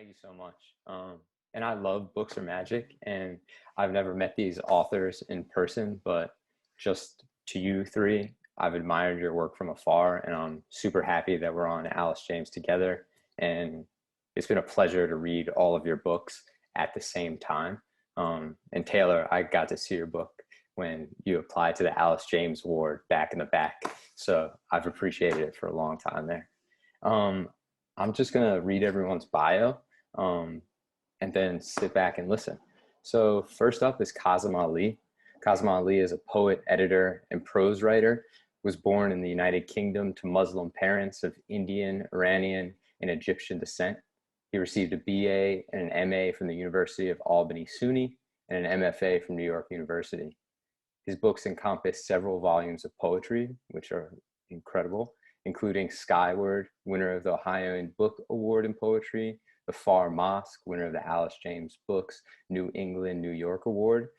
Thank you so much. And I love books or magic, and I've never met these authors in person, but just to you three, I've admired your work from afar, and I'm super happy that we're on Alice James together. And it's been a pleasure to read all of your books at the same time. And Taylor, I got to see your book when you applied to the Alice James Award back in the back. So I've appreciated it for a long time there. Um, I'm just going to read everyone's bio um, and then sit back and listen. So first up is Kazim Ali. Kazim Ali is a poet, editor, and prose writer. Was born in the United Kingdom to Muslim parents of Indian, Iranian, and Egyptian descent. He received a BA and an MA from the University of Albany SUNY and an MFA from New York University. His books encompass several volumes of poetry, which are incredible, including Skyward, winner of the Ohioan Book Award in Poetry, The Far Mosque, winner of the Alice James Books New England, New York Award,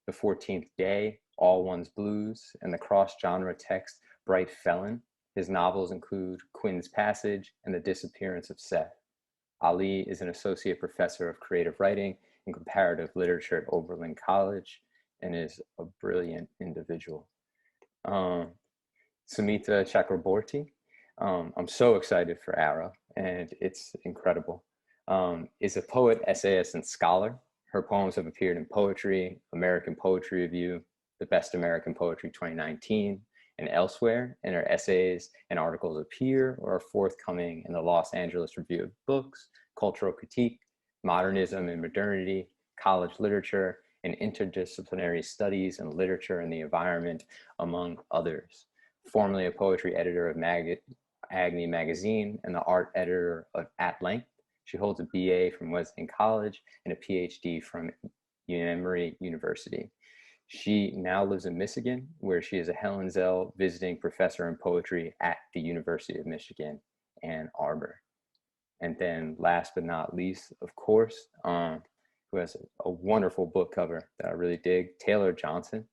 The 14th Day, All One's Blues, and the cross-genre text Bright Felon. His novels include Quinn's Passage and The Disappearance of Seth. Ali is an associate professor of creative writing and comparative literature at Oberlin College and is a brilliant individual. Sumita Chakraborty. I'm so excited for Ara, and it's incredible. Is a poet, essayist, and scholar. Her poems have appeared in Poetry, American Poetry Review, The Best American Poetry 2019, and elsewhere, and her essays and articles appear or are forthcoming in the Los Angeles Review of Books, Cultural Critique, Modernism and Modernity, College Literature, and Interdisciplinary Studies in Literature and the Environment, among others. Formerly a poetry editor of Agni Magazine and the art editor of At Length, she holds a BA from Wesleyan College and a PhD from Emory University. She now lives in Michigan, where she is a Helen Zell visiting professor in poetry at the University of Michigan, Ann Arbor. And then last but not least, of course, who has a wonderful book cover that I really dig, Taylor Johnson.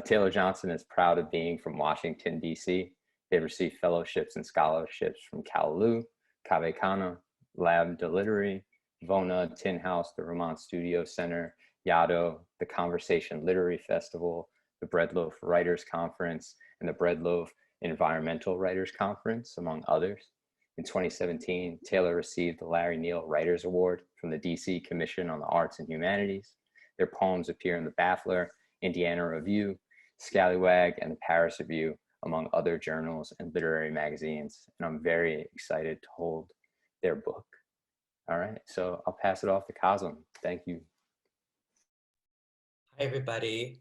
Taylor Johnson is proud of being from Washington, D.C. They received fellowships and scholarships from Callu, Cave Canem, Lab de Literary, Vona, Tin House, the Roman Studio Center, Yaddo, the Conversation Literary Festival, the Breadloaf Writers Conference, and the Breadloaf Environmental Writers Conference, among others. In 2017, Taylor received the Larry Neal Writers Award from the DC Commission on the Arts and Humanities. Their poems appear in the Baffler, Indiana Review, Scallywag, and the Paris Review, among other journals and literary magazines. And I'm very excited to hold their book. All right, so I'll pass it off to Kazim. Thank you. Hi, everybody.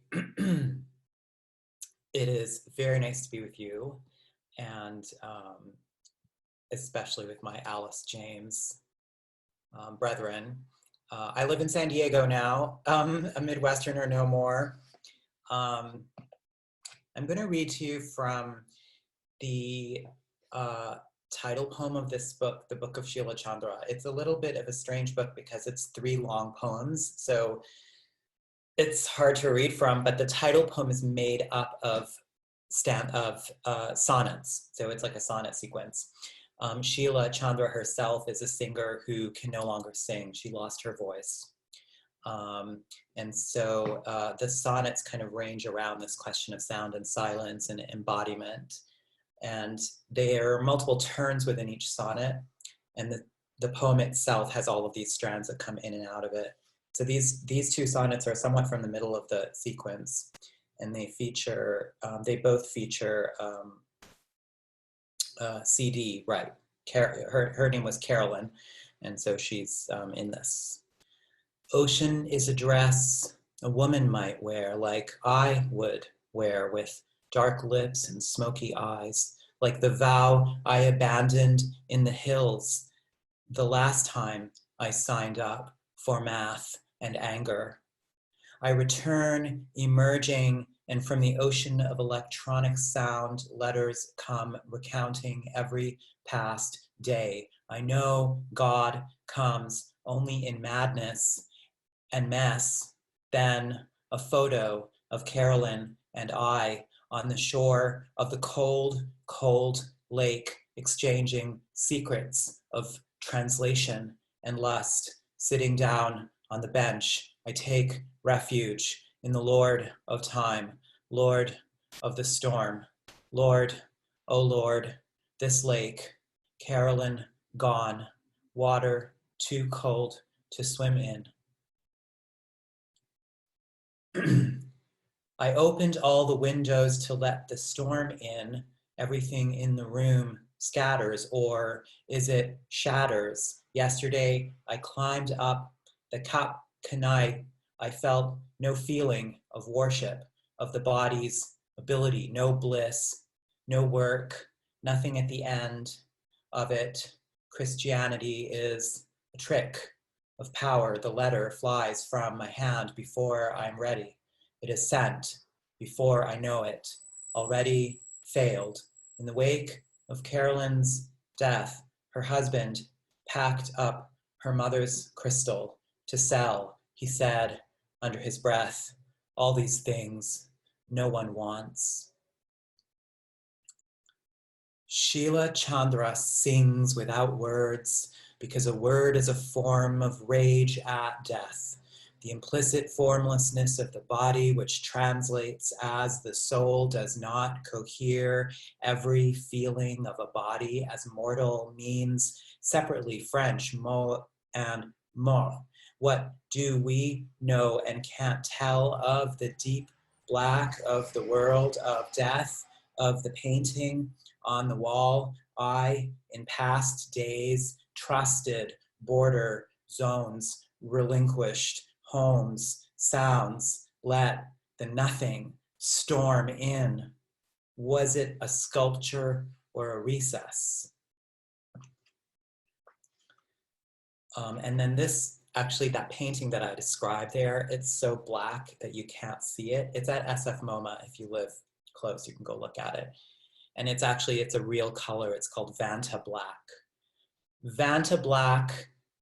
It is very nice to be with you, and especially with my Alice James brethren. I live in San Diego now, a Midwesterner no more. I'm going to read to you from the title poem of this book, The Book of Sheila Chandra. It's a little bit of a strange book because it's 3 long poems, so it's hard to read from, but the title poem is made up of sonnets, so it's like a sonnet sequence. Sheila Chandra herself is a singer who can no longer sing. She lost her voice. And so the sonnets kind of range around this question of sound and silence and embodiment. And there are multiple turns within each sonnet, and the poem itself has all of these strands that come in and out of it. So these 2 sonnets are somewhat from the middle of the sequence, and they both feature CD, right? Her name was Carolyn, and so she's in this. Ocean is a dress a woman might wear, like I would wear, with dark lips and smoky eyes, like the vow I abandoned in the hills the last time I signed up for math and anger. I return emerging, and from the ocean of electronic sound, letters come recounting every past day. I know God comes only in madness and mess. Then a photo of Carolyn and I on the shore of the cold, cold lake, exchanging secrets of translation and lust. Sitting down on the bench, I take refuge in the Lord of time, Lord of the storm. Lord, O Lord, this lake, Carolyn gone, water too cold to swim in. I opened all the windows to let the storm in. Everything in the room scatters, or is it shatters? Yesterday, I climbed up the Cap Kanai. I felt no feeling of worship, of the body's ability, no bliss, no work, nothing at the end of it. Christianity is a trick of power. The letter flies from my hand before I'm ready. It is sent before I know it, already failed. In the wake of Carolyn's death, her husband packed up her mother's crystal to sell. He said under his breath, all these things no one wants. Sheila Chandra sings without words because a word is a form of rage at death. The implicit formlessness of the body, which translates as the soul does not cohere. Every feeling of a body as mortal means separately French, mot and mort. What do we know and can't tell of the deep black of the world of death, of the painting on the wall? I, in past days, trusted border zones, relinquished homes, sounds, let the nothing storm in. Was it a sculpture or a recess? And then this, actually that painting that I described there, it's so black that you can't see it. It's at SF MoMA. If you live close, you can go look at it. And it's a real color. It's called Vantablack. Vantablack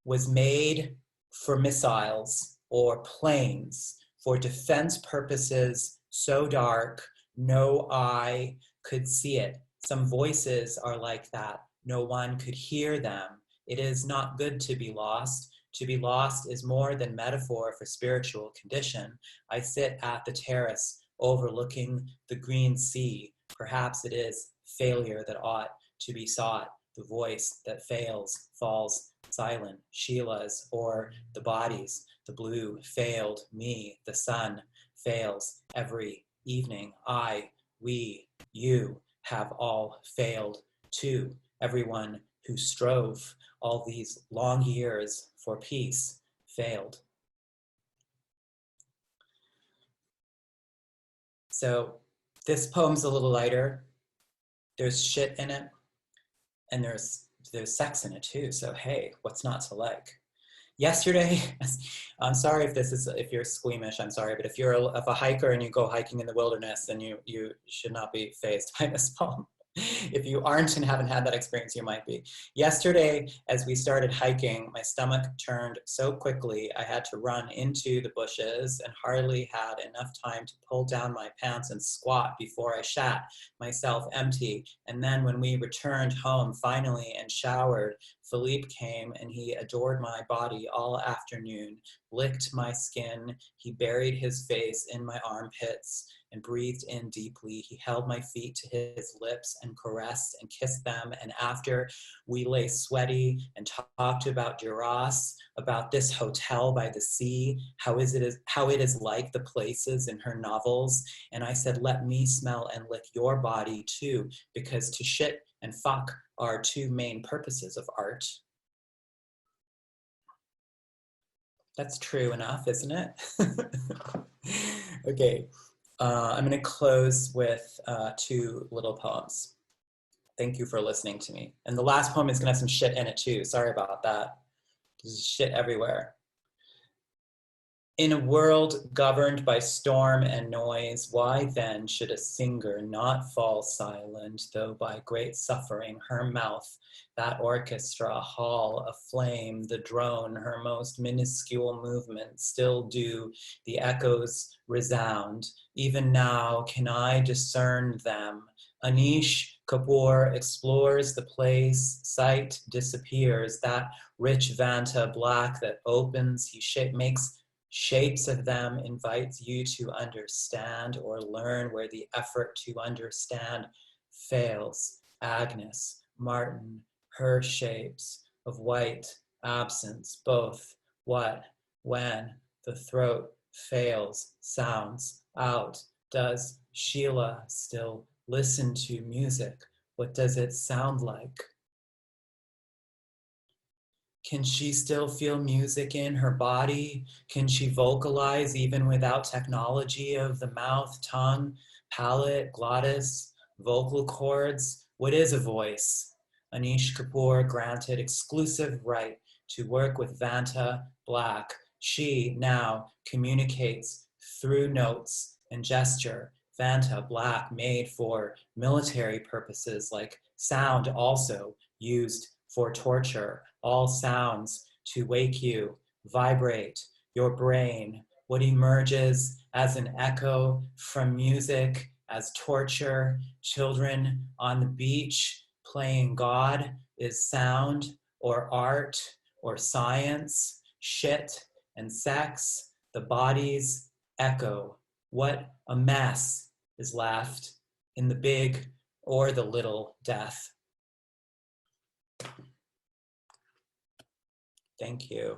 was made for missiles or planes for defense purposes so dark no eye could see it. Some voices are like that. No one could hear them. It is not good to be lost. To be lost is more than metaphor for spiritual condition. I sit at the terrace overlooking the green sea. Perhaps it is failure that ought to be sought. The voice that fails falls silent. Sheila's or the bodies. The blue failed me. The sun fails every evening. I, we, you have all failed too. Everyone who strove all these long years for peace failed. So this poem's a little lighter. There's shit in it, and there's sex in it too. So hey, what's not to like? Yesterday, I'm sorry if you're squeamish, I'm sorry, but if you're a hiker and you go hiking in the wilderness, then you should not be fazed by this poem. If you aren't and haven't had that experience, you might be. Yesterday, as we started hiking, my stomach turned so quickly I had to run into the bushes and hardly had enough time to pull down my pants and squat before I shat myself empty. And then when we returned home finally and showered, Philippe came and he adored my body all afternoon, licked my skin, he buried his face in my armpits and breathed in deeply. He held my feet to his lips and caressed and kissed them. And after we lay sweaty and talked about Duras, about this hotel by the sea, how it is like the places in her novels. And I said, let me smell and lick your body too, because to shit and fuck are two main purposes of art. That's true enough, isn't it? Okay. I'm going to close with two little poems. Thank you for listening to me. And the last poem is going to have some shit in it too. Sorry about that. There's shit everywhere. In a world governed by storm and noise, why then should a singer not fall silent, though by great suffering her mouth, that orchestra hall aflame, the drone, her most minuscule movement, still do the echoes resound? Even now can I discern them, Anish Kapoor explores the place, sight disappears. That rich Vantablack that opens, he makes shapes of them, invites you to understand or learn where the effort to understand fails. Agnes, Martin, her shapes of white, absence, both, what, when, the throat fails, sounds out. Does Sheila still listen to music? What does it sound like? Can she still feel music in her body? Can she vocalize even without technology of the mouth, tongue, palate, glottis, vocal cords? What is a voice? Anish Kapoor granted exclusive right to work with Vantablack. She now communicates through notes and gesture. Vantablack made for military purposes, like sound also used for torture. All sounds to wake you, vibrate your brain. What emerges as an echo from music, as torture, children on the beach playing God, is sound or art or science, shit and sex, the body's echo. What a mess is left in the big or the little death. Thank you.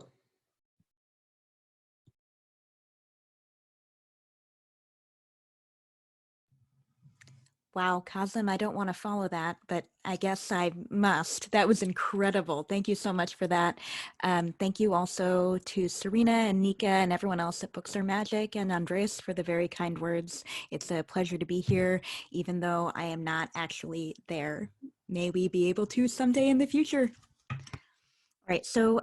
Wow, Kazim, I don't want to follow that, but I guess I must. That was incredible. Thank you so much for that. Thank you also to Serena and Nika and everyone else at Books Are Magic and Andres for the very kind words. It's a pleasure to be here, even though I am not actually there. May we be able to someday in the future. All right, so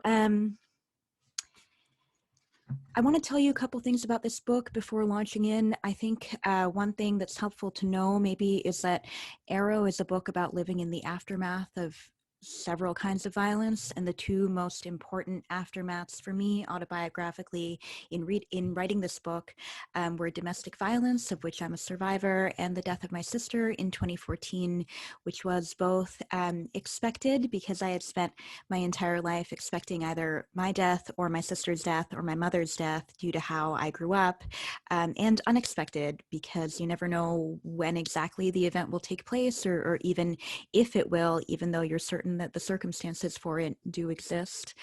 I want to tell you a couple things about this book before launching in. I think one thing that's helpful to know maybe is that Arrow is a book about living in the aftermath of several kinds of violence, and the two most important aftermaths for me autobiographically in writing this book were domestic violence, of which I'm a survivor, and the death of my sister in 2014, which was both expected because I had spent my entire life expecting either my death or my sister's death or my mother's death due to how I grew up, and unexpected because you never know when exactly the event will take place or even if it will, even though you're certain that the circumstances for it do exist.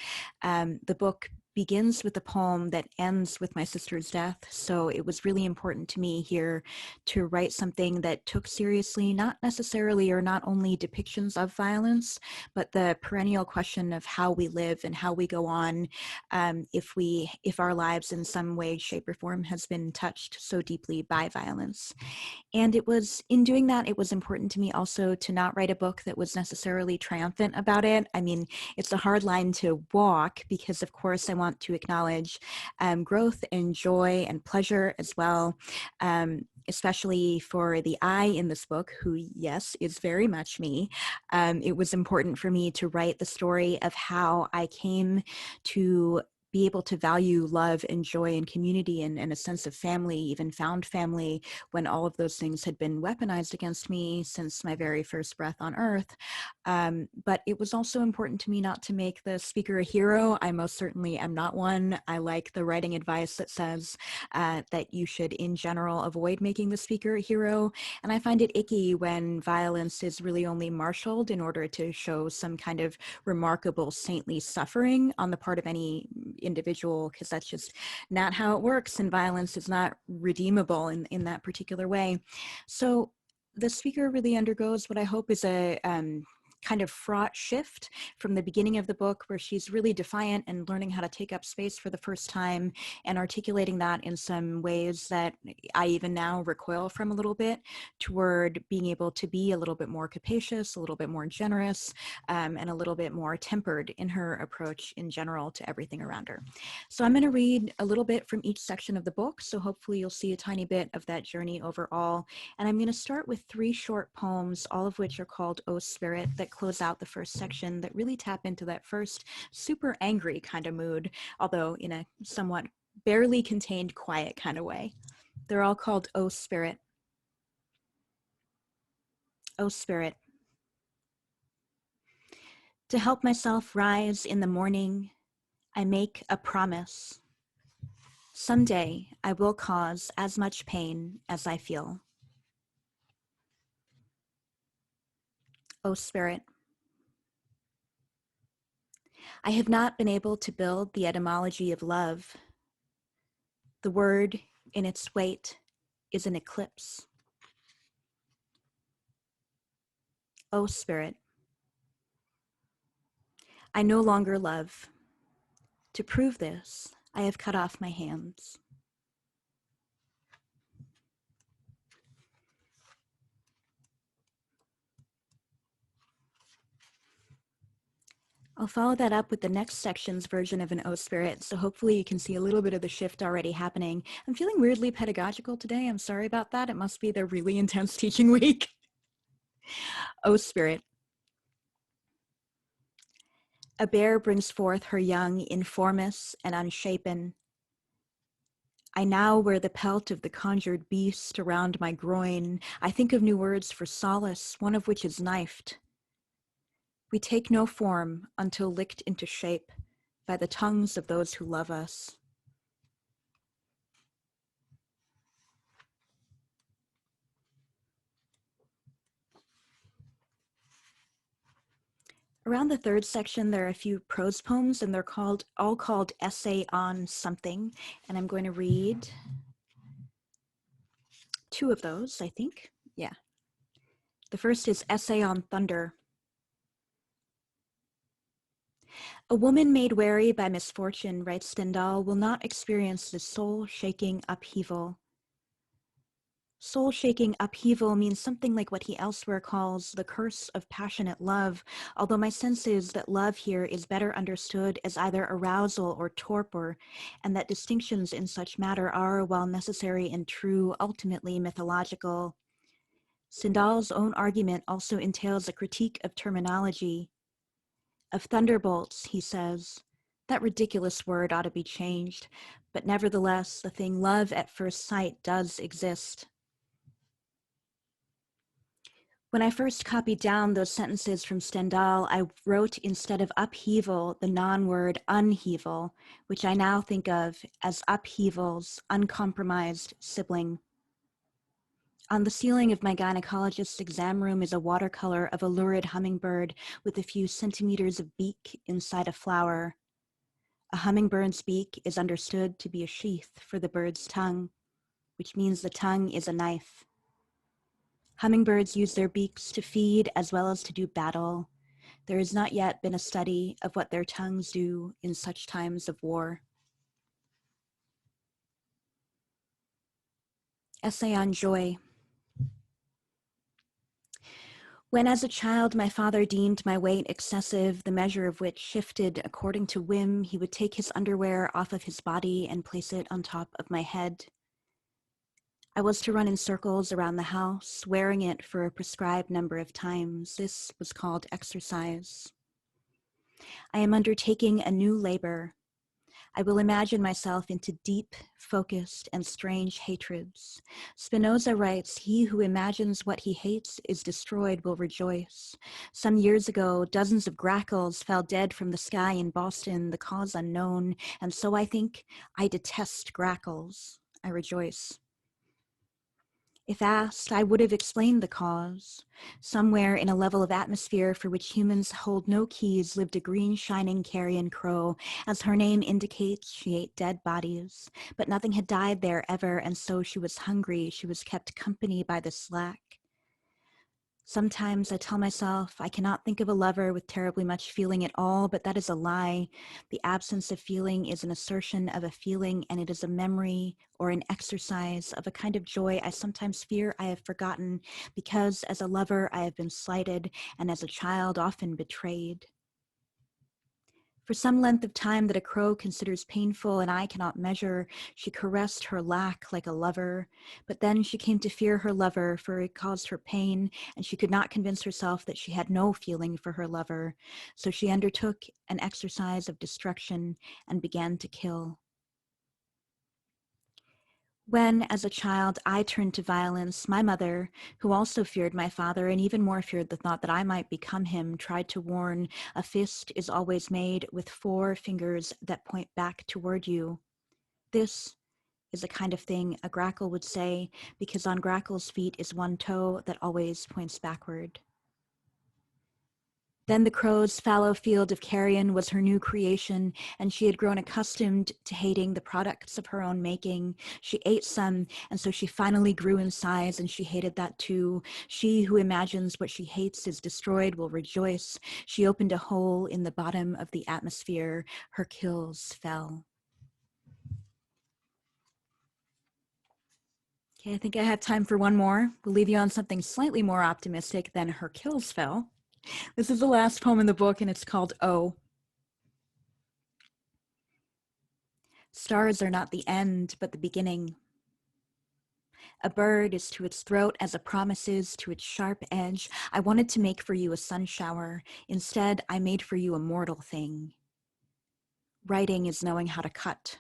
The book begins with a poem that ends with my sister's death. So it was really important to me here to write something that took seriously, not necessarily or not only depictions of violence, but the perennial question of how we live and how we go on if our lives in some way, shape, or form has been touched so deeply by violence. And it was, in doing that, it was important to me also to not write a book that was necessarily triumphant about it. I mean, it's a hard line to walk because, of course, I want to acknowledge growth and joy and pleasure as well, especially for the I in this book, who, yes, is very much me. It was important for me to write the story of how I came to be able to value love and joy and community and a sense of family, even found family, when all of those things had been weaponized against me since my very first breath on earth. But it was also important to me not to make the speaker a hero. I most certainly am not one. I like the writing advice that says that you should, in general, avoid making the speaker a hero. And I find it icky when violence is really only marshaled in order to show some kind of remarkable saintly suffering on the part of any individual, because that's just not how it works, and violence is not redeemable in that particular way. So the speaker really undergoes what I hope is a kind of fraught shift from the beginning of the book, where she's really defiant and learning how to take up space for the first time and articulating that in some ways that I even now recoil from a little bit, toward being able to be a little bit more capacious, a little bit more generous, and a little bit more tempered in her approach in general to everything around her. So I'm going to read a little bit from each section of the book, so hopefully you'll see a tiny bit of that journey overall. And I'm going to start with 3 short poems, all of which are called O Spirit, that close out the first section, that really tap into that first super angry kind of mood, although in a somewhat barely contained, quiet kind of way. They're all called O Spirit. O Spirit, to help myself rise in the morning, I make a promise. Someday I will cause as much pain as I feel. O Spirit, I have not been able to build the etymology of love. The word in its weight is an eclipse. O Spirit, I no longer love. To prove this, I have cut off my hands. I'll follow that up with the next section's version of an O Spirit, so hopefully you can see a little bit of the shift already happening. I'm feeling weirdly pedagogical today. I'm sorry about that. It must be the really intense teaching week. O Spirit. A bear brings forth her young, informous and unshapen. I now wear the pelt of the conjured beast around my groin. I think of new words for solace, one of which is knifed. We take no form until licked into shape by the tongues of those who love us. Around the third section, there are a few prose poems, and they're all called Essay on Something. And I'm going to read two of those, I think. Yeah. The first is Essay on Thunder. A woman made wary by misfortune, writes Stendhal, will not experience the soul-shaking upheaval. Soul-shaking upheaval means something like what he elsewhere calls the curse of passionate love, although my sense is that love here is better understood as either arousal or torpor, and that distinctions in such matter are, while necessary and true, ultimately mythological. Stendhal's own argument also entails a critique of terminology. Of thunderbolts, he says, that ridiculous word ought to be changed, but nevertheless, the thing love at first sight does exist. When I first copied down those sentences from Stendhal, I wrote instead of upheaval the non-word unheaval, which I now think of as upheaval's uncompromised sibling. On the ceiling of my gynecologist's exam room is a watercolor of a lurid hummingbird with a few centimeters of beak inside a flower. A hummingbird's beak is understood to be a sheath for the bird's tongue, which means the tongue is a knife. Hummingbirds use their beaks to feed as well as to do battle. There has not yet been a study of what their tongues do in such times of war. Essay on Joy. When as a child my father deemed my weight excessive, the measure of which shifted according to whim, he would take his underwear off of his body and place it on top of my head. I was to run in circles around the house, wearing it for a prescribed number of times. This was called exercise. I am undertaking a new labor. I will imagine myself into deep, focused, and strange hatreds. Spinoza writes, "He who imagines what he hates is destroyed will rejoice." Some years ago, dozens of grackles fell dead from the sky in Boston, the cause unknown, and so I think I detest grackles. I rejoice. If asked, I would have explained the cause. Somewhere in a level of atmosphere for which humans hold no keys lived a green shining carrion crow. As her name indicates, she ate dead bodies, but nothing had died there ever, and so she was hungry. She was kept company by the slack. Sometimes I tell myself I cannot think of a lover with terribly much feeling at all, but that is a lie. The absence of feeling is an assertion of a feeling, and it is a memory or an exercise of a kind of joy I sometimes fear I have forgotten, because as a lover I have been slighted, and as a child often betrayed. For some length of time that a crow considers painful and I cannot measure, she caressed her lack like a lover. But then she came to fear her lover, for it caused her pain, and she could not convince herself that she had no feeling for her lover. So she undertook an exercise of destruction and began to kill. When, as a child, I turned to violence, my mother, who also feared my father and even more feared the thought that I might become him, tried to warn, a fist is always made with 4 fingers that point back toward you. This is a kind of thing a grackle would say, because on grackle's feet is 1 toe that always points backward. Then the crow's fallow field of carrion was her new creation, and she had grown accustomed to hating the products of her own making. She ate some, and so she finally grew in size, and she hated that too. She who imagines what she hates is destroyed will rejoice. She opened a hole in the bottom of the atmosphere. Her kills fell. Okay, I think I have time for one more. We'll leave you on something slightly more optimistic than her kills fell. This is the last poem in the book, and it's called O. Stars are not the end, but the beginning. A bird is to its throat as a promise is to its sharp edge. I wanted to make for you a sun shower. Instead, I made for you a mortal thing. Writing is knowing how to cut.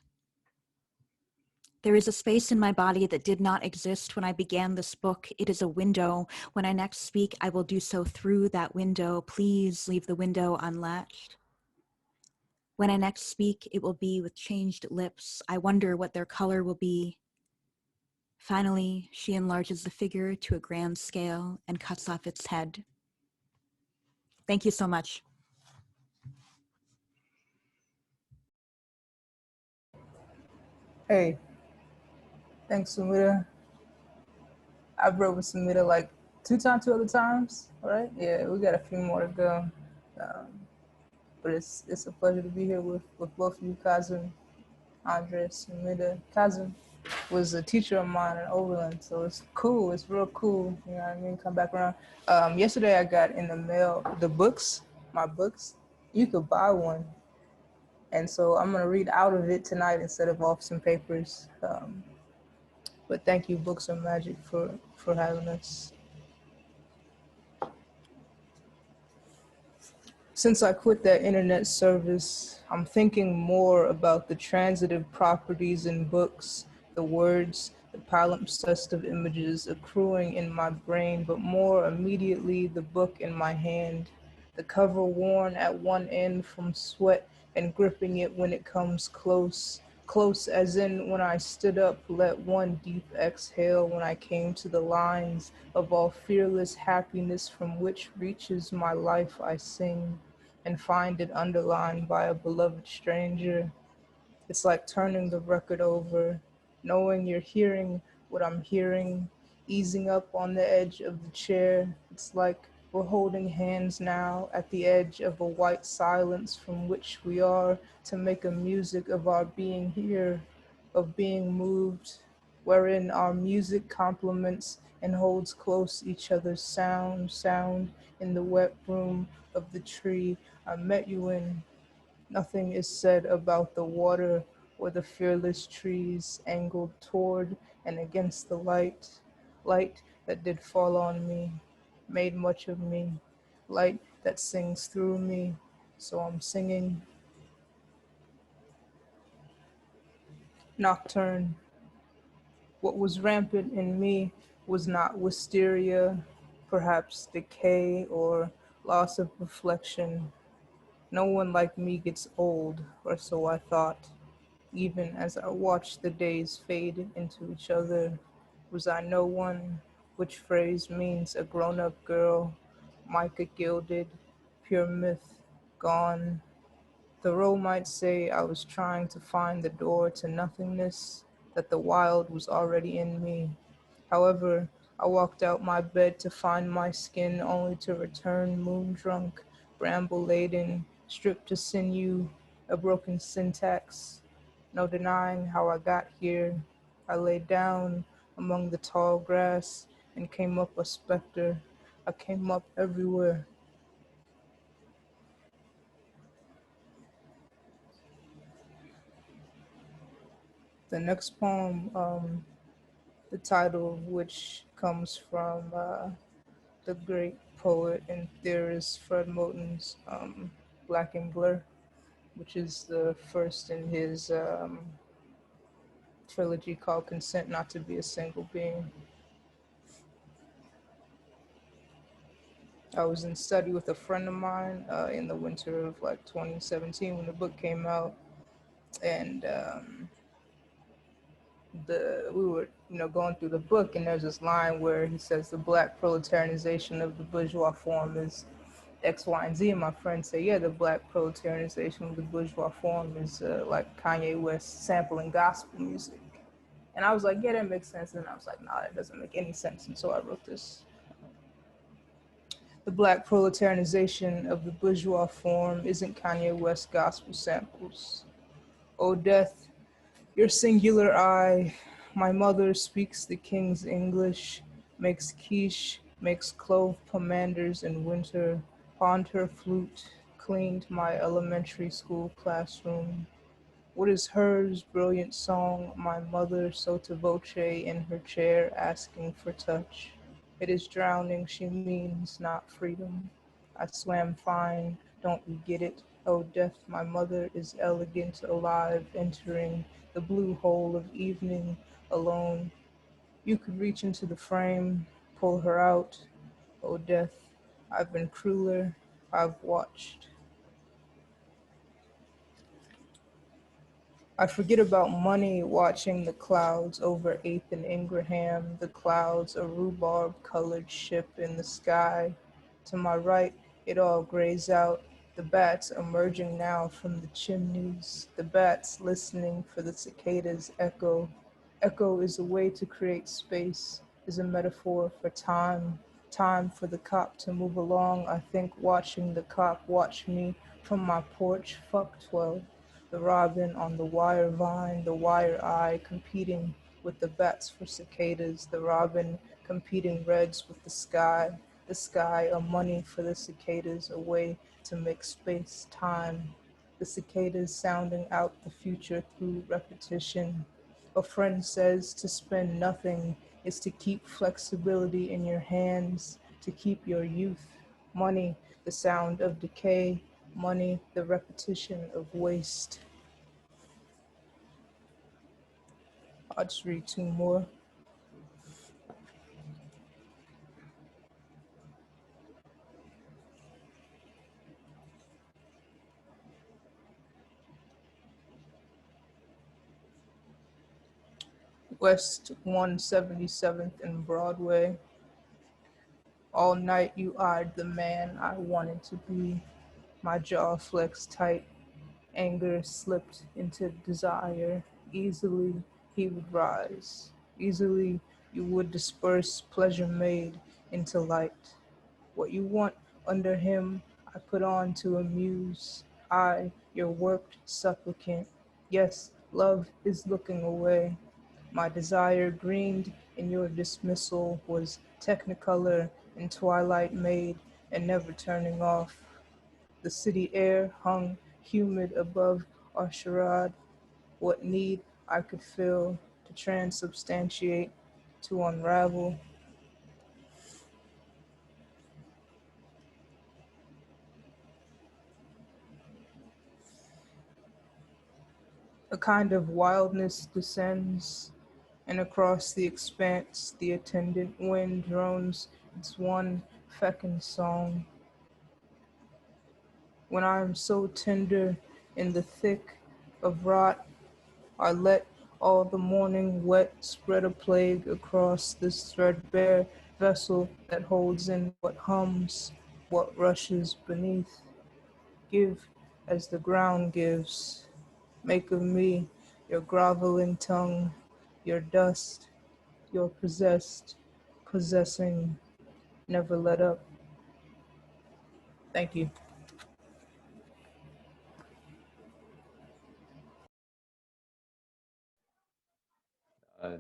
There is a space in my body that did not exist when I began this book. It is a window. When I next speak, I will do so through that window. Please leave the window unlatched. When I next speak, it will be with changed lips. I wonder what their color will be. Finally, she enlarges the figure to a grand scale and cuts off its head. Thank you so much. Hey, thanks, Sumita. I've read with Sumita like two other times, right? Yeah, we got a few more to go. Um, but it's a pleasure to be here with both of you, Kazim, Andrés, Sumita. Kazim was a teacher of mine in Overland, so it's cool. It's real cool. You know what I mean? Come back around. Yesterday I got in the mail my books. You could buy one. And so I'm gonna read out of it tonight instead of off some papers. But thank you, Books of Magic, for having us. Since I quit that internet service, I'm thinking more about the transitive properties in books, the words, the palimpsest of images accruing in my brain, but more immediately the book in my hand, the cover worn at one end from sweat and gripping it when it comes close, close as in when I stood up, let one deep exhale when I came to the lines of all fearless happiness from which reaches my life I sing and find it underlined by a beloved stranger. It's like turning the record over, knowing you're hearing what I'm hearing, easing up on the edge of the chair. It's like we're holding hands now at the edge of a white silence from which we are to make a music of our being here, of being moved, wherein our music complements and holds close each other's sound in the wet room of the tree I met you in. Nothing is said about the water or the fearless trees angled toward and against the light that did fall on me, made much of me, light that sings through me. So I'm singing Nocturne. What was rampant in me was not wisteria, perhaps decay or loss of reflection. No one like me gets old, or so I thought. Even as I watched the days fade into each other, was I no one? Which phrase means a grown-up girl, mica gilded, pure myth, gone. Thoreau might say I was trying to find the door to nothingness, that the wild was already in me. However, I walked out my bed to find my skin only to return moon-drunk, bramble-laden, stripped to sinew, a broken syntax. No denying how I got here. I lay down among the tall grass and came up a specter. I came up everywhere. The next poem, the title of which comes from the great poet and theorist Fred Moten's Black and Blur, which is the first in his trilogy called Consent Not to Be a Single Being. I was in study with a friend of mine in the winter of like 2017 when the book came out, and we were going through the book, and there's this line where he says the black proletarianization of the bourgeois form is X, Y, and Z. And my friend said, yeah, the black proletarianization of the bourgeois form is like Kanye West sampling gospel music. And I was like, yeah, that makes sense. And I was like, nah, that doesn't make any sense. And so I wrote this. The black proletarianization of the bourgeois form isn't Kanye West gospel samples. O death, your singular eye, my mother speaks the king's English, makes quiche, makes clove pomanders in winter, pawned her flute, cleaned my elementary school classroom. What is hers, brilliant song, my mother sotto voce in her chair asking for touch? It is drowning she means, not freedom. I swam fine, don't you get it? Oh, death, my mother is elegant, alive, entering the blue hole of evening, alone. You could reach into the frame, pull her out. Oh, death, I've been crueler, I've watched. I forget about money watching the clouds over 8th and Ingraham, the clouds, a rhubarb-colored ship in the sky. To my right, it all grays out, the bats emerging now from the chimneys, the bats listening for the cicadas' echo. Echo is a way to create space, is a metaphor for time, time for the cop to move along. I think watching the cop watch me from my porch, fuck 12. The robin on the wire vine, the wire eye competing with the bats for cicadas, the robin competing reds with the sky a money for the cicadas, a way to make space, time, the cicadas sounding out the future through repetition. A friend says to spend nothing is to keep flexibility in your hands, to keep your youth. Money, the sound of decay, money, the repetition of waste. I'll just read two more. West 177th and Broadway. All night you eyed the man I wanted to be. My jaw flexed tight. Anger slipped into desire. Easily he would rise. Easily you would disperse pleasure made into light. What you want under him, I put on to amuse. I, your worked supplicant. Yes, love is looking away. My desire greened in your dismissal was technicolor and twilight made and never turning off. The city air hung humid above our charade. What need I could feel to transubstantiate, to unravel. A kind of wildness descends, and across the expanse the attendant wind drones its one fecund song. When I am so tender in the thick of rot, I let all the morning wet spread a plague across this threadbare vessel that holds in what hums, what rushes beneath. Give as the ground gives. Make of me your groveling tongue, your dust, your possessed, possessing, never let up. Thank you. Uh,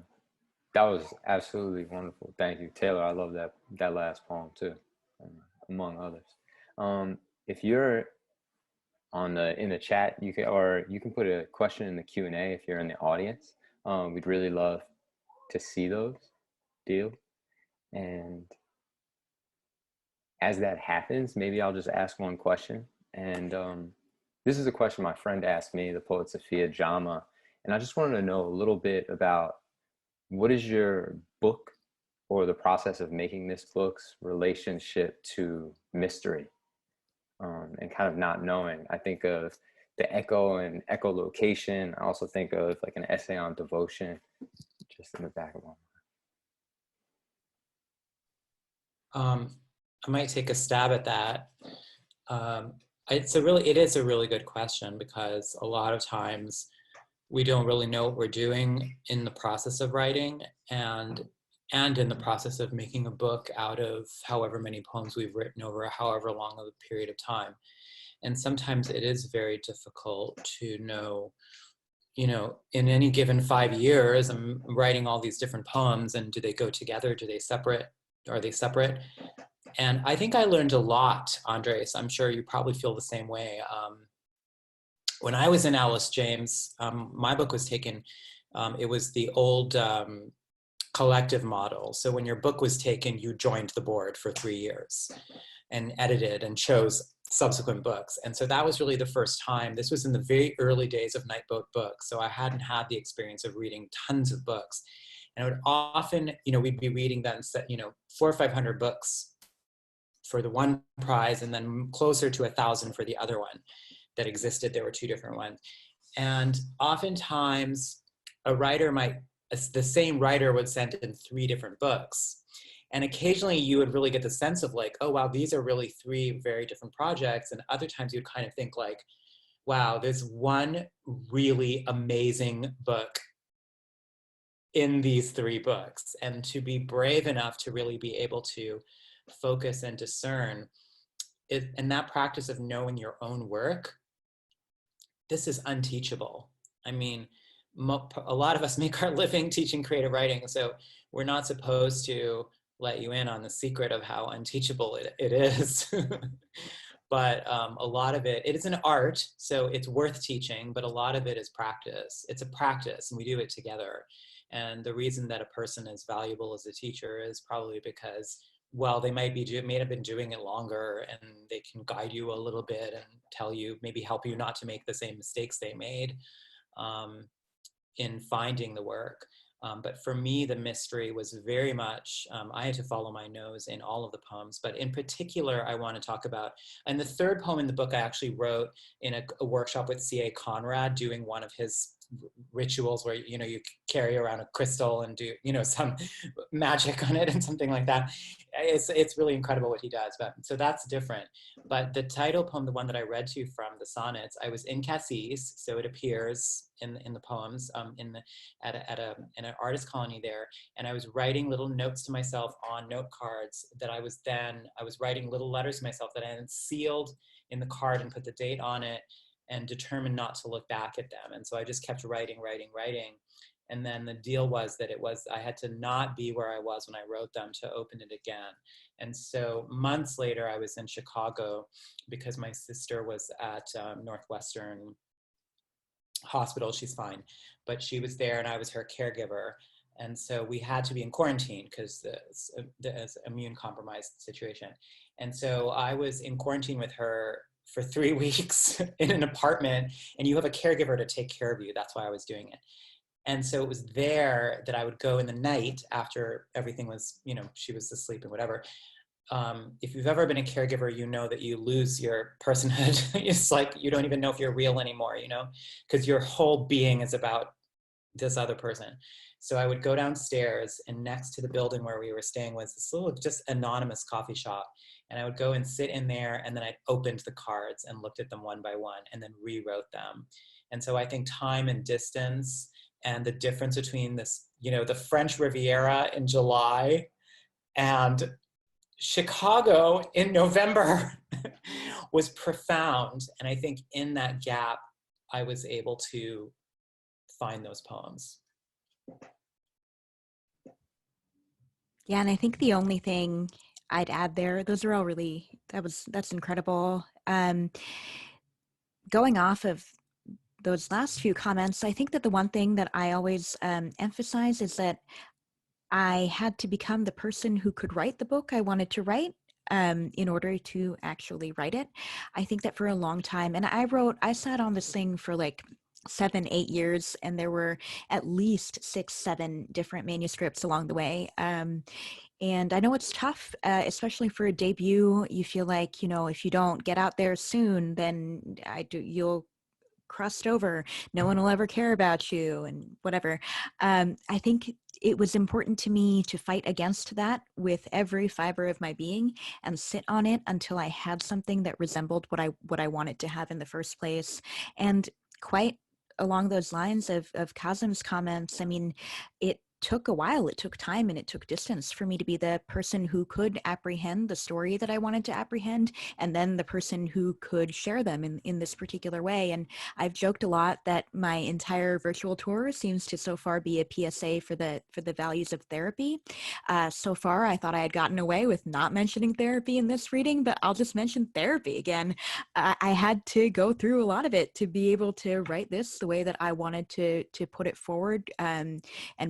that was absolutely wonderful. Thank you, Taylor. I love that last poem too, among others. If you're in the chat, you can put a question in the Q&A if you're in the audience. We'd really love to see those. Deal. And as that happens, maybe I'll just ask one question. And this is a question my friend asked me, the poet Sophia Jama, And I just wanted to know a little bit about what is your book or the process of making this book's relationship to mystery, and kind of not knowing. I think of the echo and echolocation. I also think of like an essay on devotion, just in the back of my I might take a stab at that. It is a really good question, because a lot of times we don't really know what we're doing in the process of writing, and in the process of making a book out of however many poems we've written over however long of a period of time. And sometimes it is very difficult to know, in any given 5 years, I'm writing all these different poems, and do they go together? Are they separate? And I think I learned a lot, Andres. I'm sure you probably feel the same way. When I was in Alice James, my book was taken, it was the old collective model. So when your book was taken, you joined the board for 3 years and edited and chose subsequent books. And so that was really the first time. This was in the very early days of Nightboat Books. So I hadn't had the experience of reading tons of books. And I would often, we'd be reading then, 400 or 500 books for the one prize, and then closer to 1,000 for the other one that existed. There were 2 different ones. And oftentimes the same writer would send in 3 different books. And occasionally you would really get the sense of like, oh, wow, these are really 3 very different projects. And other times you'd kind of think like, wow, there's one really amazing book in these 3 books. And to be brave enough to really be able to focus and discern it, and that practice of knowing your own work, this is unteachable. I mean, a lot of us make our living teaching creative writing, so we're not supposed to let you in on the secret of how unteachable it is. But a lot of it is an art, so it's worth teaching, but a lot of it is practice. It's a practice, and we do it together. And the reason that a person is valuable as a teacher is probably because, well, they may have been doing it longer, and they can guide you a little bit and tell you, maybe help you not to make the same mistakes they made in finding the work. But for me, the mystery was very much, I had to follow my nose in all of the poems, but in particular, I want to talk about, and the 3rd poem in the book I actually wrote in a workshop with C.A. Conrad, doing one of his rituals where, you carry around a crystal and do, some magic on it and something like that. It's really incredible what he does, but so that's different. But the title poem, the one that I read to you from the sonnets, I was in Cassis, so it appears in the poems, at an artist colony there, and I was writing little notes to myself on note cards that I was writing little letters to myself that I had sealed in the card and put the date on it, and determined not to look back at them. And so I just kept writing. And then the deal was that I had to not be where I was when I wrote them to open it again. And so months later, I was in Chicago because my sister was at Northwestern Hospital. She's fine, but she was there and I was her caregiver. And so we had to be in quarantine because the immune compromised situation. And so I was in quarantine with her for 3 weeks in an apartment, and you have a caregiver to take care of you. That's why I was doing it. And so it was there that I would go in the night after everything was, she was asleep and whatever. If you've ever been a caregiver, you know that you lose your personhood. It's like you don't even know if you're real anymore, because your whole being is about this other person. So I would go downstairs, and next to the building where we were staying was this little just anonymous coffee shop. And I would go and sit in there, and then I opened the cards and looked at them one by one and then rewrote them. And so I think time and distance and the difference between this, the French Riviera in July and Chicago in November was profound. And I think in that gap, I was able to find those poems. Yeah, and I think the only thing I'd add there, those are all really, that's incredible. Going off of those last few comments, I think that the one thing that I always emphasize is that I had to become the person who could write the book I wanted to write in order to actually write it. I think that for a long time, and I sat on this thing for like 7, 8 years, and there were at least 6, 7 different manuscripts along the way. And I know it's tough, especially for a debut. You feel like, you know, if you don't get out there soon, then you'll crust over. No one will ever care about you and whatever. I think it was important to me to fight against that with every fiber of my being and sit on it until I had something that resembled what I wanted to have in the first place. And quite along those lines of Kazim's comments, I mean, it took a while, it took time, and it took distance for me to be the person who could apprehend the story that I wanted to apprehend, and then the person who could share them in this particular way. And I've joked a lot that my entire virtual tour seems to so far be a PSA for the values of therapy. So far, I thought I had gotten away with not mentioning therapy in this reading, but I'll just mention therapy again. I had to go through a lot of it to be able to write this the way that I wanted to put it forward, and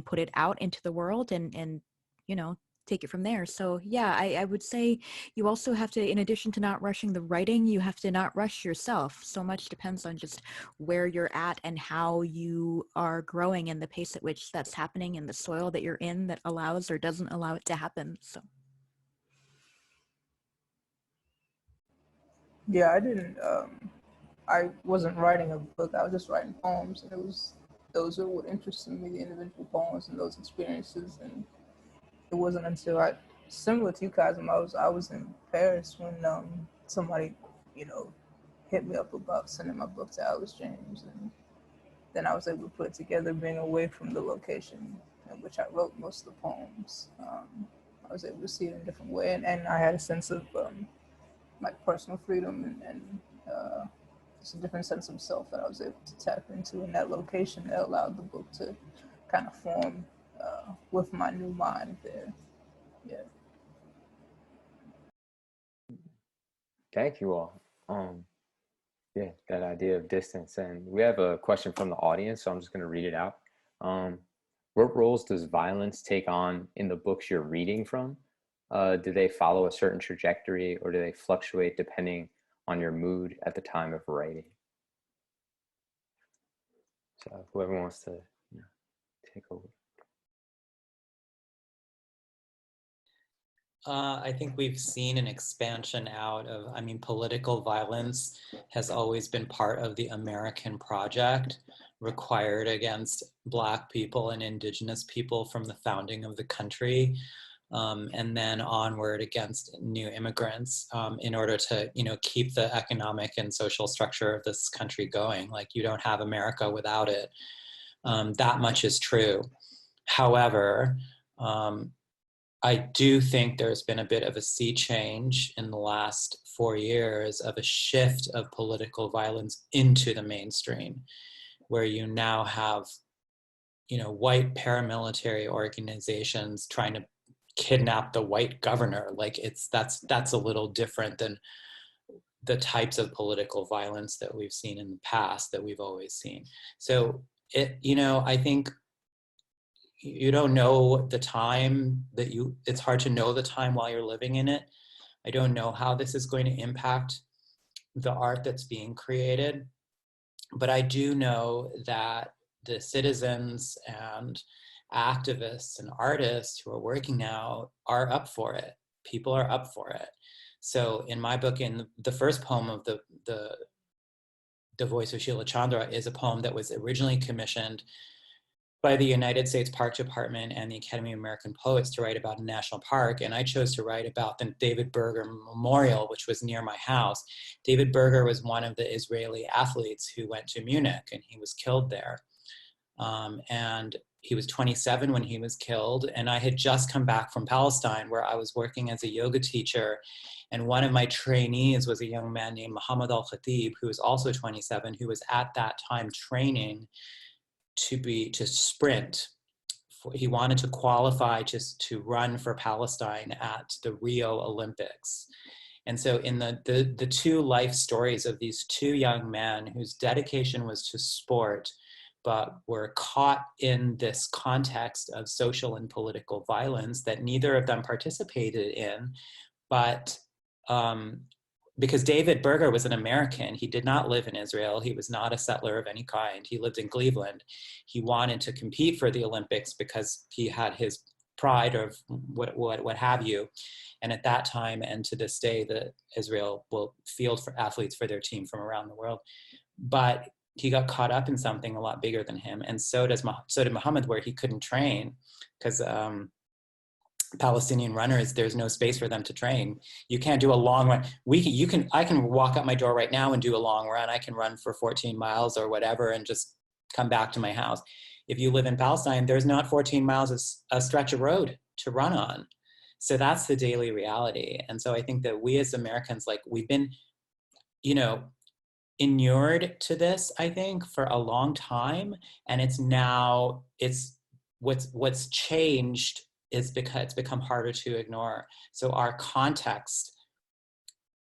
put it out into the world, and you know, take it from there. So yeah, I would say you also have to, in addition to not rushing the writing, you have to not rush yourself. So much depends on just where you're at and how you are growing and the pace at which that's happening and the soil that you're in that allows or doesn't allow it to happen. So Yeah, I wasn't writing a book. I was just writing poems, and those are what interested me, the individual poems and those experiences. And it wasn't until similar to you, Kazim, I was in Paris when somebody, you know, hit me up about sending my book to Alice James, and then I was able to put it together, being away from the location in which I wrote most of the poems. I was able to see it in a different way, and I had a sense of like personal freedom and it's a different sense of self that I was able to tap into in that location that allowed the book to kind of form with my new mind there. Yeah. Thank you all. Yeah, that idea of distance. And we have a question from the audience, so I'm just going to read it out. What roles does violence take on in the books you're reading from? Do they follow a certain trajectory, or do they fluctuate depending on your mood at the time of writing? So whoever wants to, you know, take over. I think we've seen an expansion out of, I mean, political violence has always been part of the American project, required against Black people and Indigenous people from the founding of the country, and then onward against new immigrants, in order to, you know, keep the economic and social structure of this country going. Like, you don't have America without it. That much is true. However, I do think there's been a bit of a sea change in the last 4 years of a shift of political violence into the mainstream, where you now have, you know, white paramilitary organizations trying to kidnap the white governor. Like, that's a little different than the types of political violence that we've seen in the past, that we've always seen. So you know, I think you don't know the time that it's hard to know the time while you're living in it. I don't know how this is going to impact the art that's being created, but I do know that the citizens and activists and artists who are working now are up for it. People are up for it. So in my book, in the first poem of the Voice of Sheila Chandra is a poem that was originally commissioned by the United States Park Department and the Academy of American Poets to write about a national park. And I chose to write about the David Berger Memorial, which was near my house. David Berger was one of the Israeli athletes who went to Munich, and he was killed there. And he was 27 when he was killed. And I had just come back from Palestine, where I was working as a yoga teacher. And one of my trainees was a young man named Muhammad Al-Khatib, who was also 27, who was at that time training to sprint. He wanted to qualify just to run for Palestine at the Rio Olympics. And so in the two life stories of these two young men whose dedication was to sport, but were caught in this context of social and political violence that neither of them participated in, but because David Berger was an American. He did not live in Israel. He was not a settler of any kind. He lived in Cleveland. He wanted to compete for the Olympics because he had his pride of what have you. And at that time, and to this day, that Israel will field for athletes for their team from around the world. But he got caught up in something a lot bigger than him. And so did Muhammad, where he couldn't train because Palestinian runners, there's no space for them to train. You can't do a long run. I can walk up my door right now and do a long run. I can run for 14 miles or whatever and just come back to my house. If you live in Palestine, there's not 14 miles a stretch of road to run on. So that's the daily reality. And so I think that we as Americans, like, we've been, inured to this, I think, for a long time. And it's what's changed is because it's become harder to ignore. So our context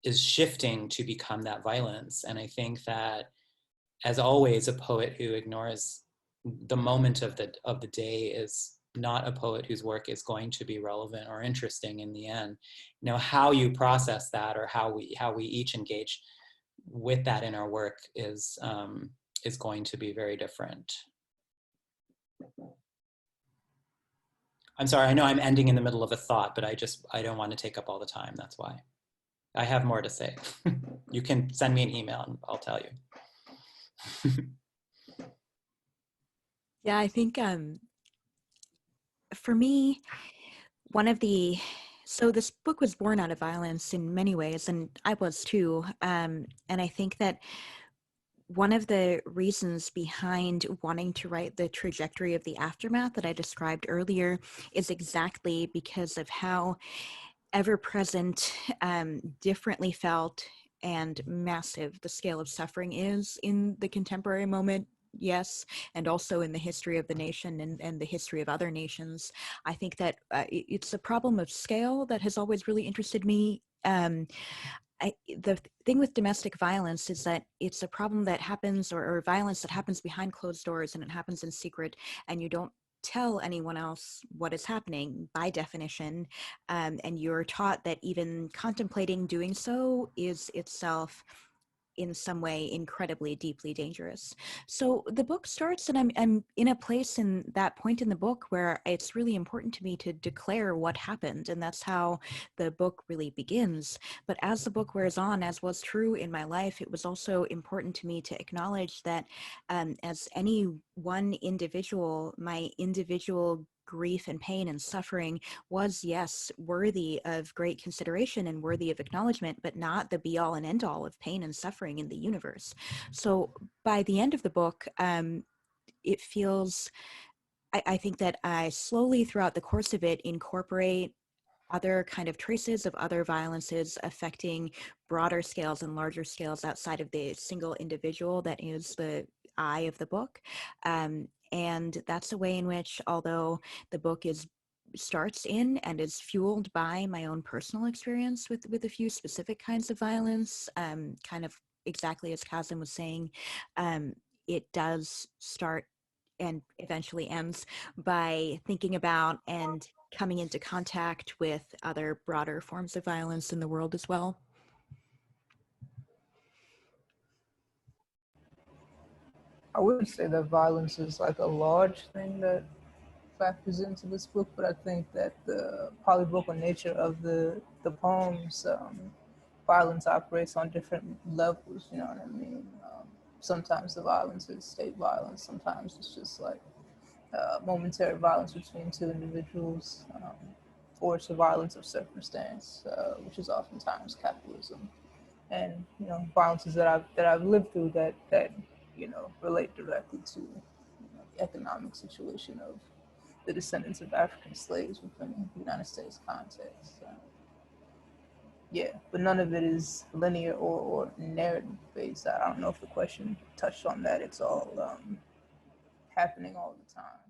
is shifting to become that violence. And I think that, as always, a poet who ignores the moment of the day is not a poet whose work is going to be relevant or interesting in the end. How you process that, or how we each engage with that in our work is going to be very different. I'm sorry, I know I'm ending in the middle of a thought, but I don't want to take up all the time. That's why. I have more to say. You can send me an email and I'll tell you. Yeah, I think for me, so this book was born out of violence in many ways, and I was too. And I think that one of the reasons behind wanting to write the trajectory of the aftermath that I described earlier is exactly because of how ever-present, differently felt, and massive the scale of suffering is in the contemporary moment. Yes, and also in the history of the nation and the history of other nations. I think that it's a problem of scale that has always really interested me. The thing with domestic violence is that it's a problem that happens, or violence that happens behind closed doors, and it happens in secret, and you don't tell anyone else what is happening by definition, and you're taught that even contemplating doing so is itself in some way incredibly deeply dangerous. So the book starts, and I'm in a place in that point in the book where it's really important to me to declare what happened, and that's how the book really begins. But as the book wears on, as was true in my life, it was also important to me to acknowledge that as any one individual, my individual grief and pain and suffering was, yes, worthy of great consideration and worthy of acknowledgement, but not the be all and end all of pain and suffering in the universe. So by the end of the book, it feels, I think that I slowly throughout the course of it incorporate other kind of traces of other violences affecting broader scales and larger scales outside of the single individual that is the eye of the book. And that's a way in which, although the book starts in and is fueled by my own personal experience with a few specific kinds of violence, kind of exactly as Kazim was saying, it does start and eventually ends by thinking about and coming into contact with other broader forms of violence in the world as well. I wouldn't say that violence is like a large thing that factors into this book, but I think that the polyvocal nature of the poems, violence operates on different levels, you know what I mean? Sometimes the violence is state violence, sometimes it's just like momentary violence between two individuals, or it's a violence of circumstance, which is oftentimes capitalism. And violences that I've lived through that relate directly to the economic situation of the descendants of African slaves within the United States context. Yeah, but none of it is linear or narrative based. I don't know if the question touched on that. It's all happening all the time.